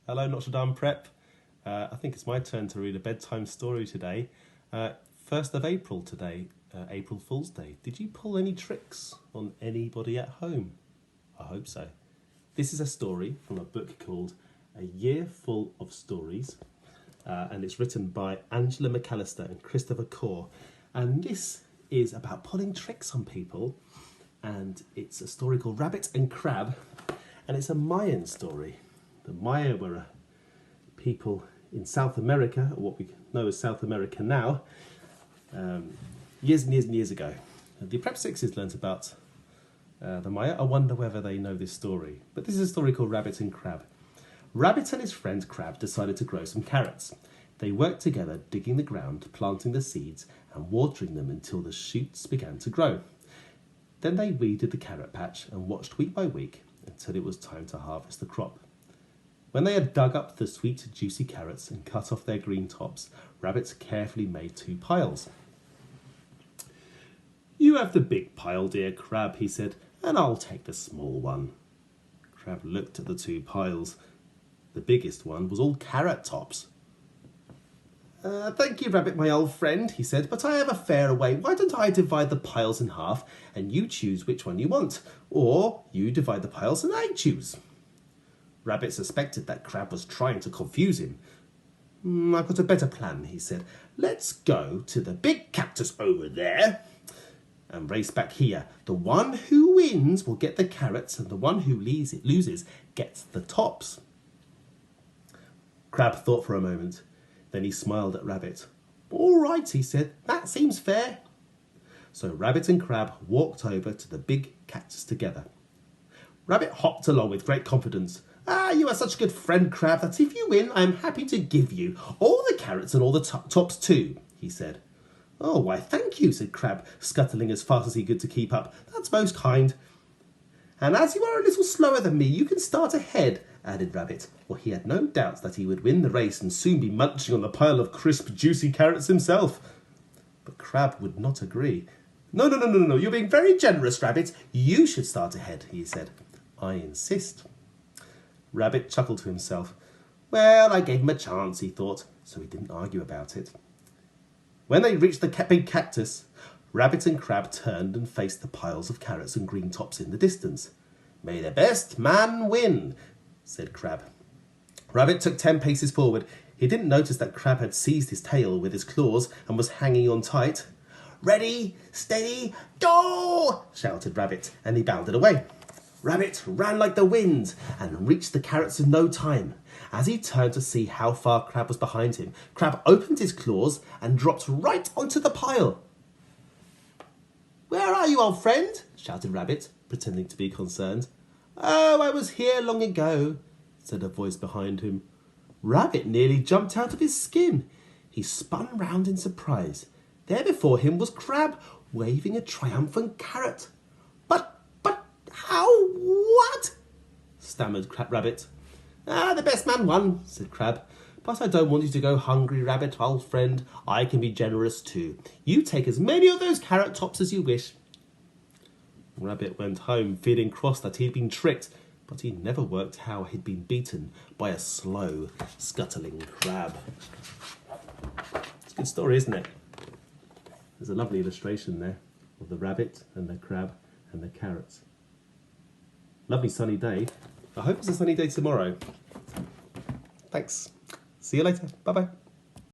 Hello, Notre Dame Prep. I think it's my turn to read a bedtime story today. 1st of April today, April Fool's Day. Did you pull any tricks on anybody at home? I hope so. This is a story from a book called A Year Full of Stories, and it's written by Angela McAllister and Christopher Core. And this is about pulling tricks on people, and it's a story called Rabbit and Crab, and it's a Mayan story. The Maya were a people in South America, or what we know as South America now, years and years and years ago. The Prep Sixes learnt about the Maya. I wonder whether they know this story. But this is a story called Rabbit and Crab. Rabbit and his friend Crab decided to grow some carrots. They worked together, digging the ground, planting the seeds, and watering them until the shoots began to grow. Then they weeded the carrot patch and watched week by week until it was time to harvest the crop. When they had dug up the sweet, juicy carrots and cut off their green tops, Rabbit carefully made 2 piles. "You have the big pile, dear Crab," he said, "and I'll take the small one." Crab looked at the 2 piles. The biggest one was all carrot tops. "Thank you, Rabbit, my old friend," he said, "but I have a fairer way. Why don't I divide the piles in half and you choose which one you want? Or you divide the piles and I choose." Rabbit suspected that Crab was trying to confuse him. "I've got a better plan," he said. "Let's go to the big cactus over there and race back here. The one who wins will get the carrots and the one who loses gets the tops." Crab thought for a moment. Then he smiled at Rabbit. "All right," he said, "that seems fair." So Rabbit and Crab walked over to the big cactus together. Rabbit hopped along with great confidence. "You are such a good friend, Crab, that if you win, I am happy to give you all the carrots and all the tops too," he said. "Oh, why, thank you," said Crab, scuttling as fast as he could to keep up. "That's most kind." "And as you are a little slower than me, you can start ahead," added Rabbit, for he had no doubts that he would win the race and soon be munching on the pile of crisp, juicy carrots himself. But Crab would not agree. No, "You're being very generous, Rabbit. You should start ahead," he said. "I insist." Rabbit chuckled to himself. "Well, I gave him a chance," he thought, so he didn't argue about it. When they reached the big cactus, Rabbit and Crab turned and faced the piles of carrots and green tops in the distance. "May the best man win," said Crab. Rabbit took 10 paces forward. He didn't notice that Crab had seized his tail with his claws and was hanging on tight. "Ready, steady, go!" shouted Rabbit, and he bounded away. Rabbit ran like the wind and reached the carrots in no time. As he turned to see how far Crab was behind him, Crab opened his claws and dropped right onto the pile. "Where are you, old friend?" shouted Rabbit, pretending to be concerned. "Oh, I was here long ago," said a voice behind him. Rabbit nearly jumped out of his skin. He spun round in surprise. There before him was Crab, waving a triumphant carrot. But how? What?" stammered Rabbit. "The best man won," said Crab. "But I don't want you to go hungry, Rabbit, old friend. I can be generous too. You take as many of those carrot tops as you wish." Rabbit went home feeling cross that he'd been tricked, but he never worked how he'd been beaten by a slow, scuttling crab. It's a good story, isn't it? There's a lovely illustration there of the rabbit and the crab and the carrots. Lovely sunny day. I hope it's a sunny day tomorrow. Thanks. See you later. Bye-bye.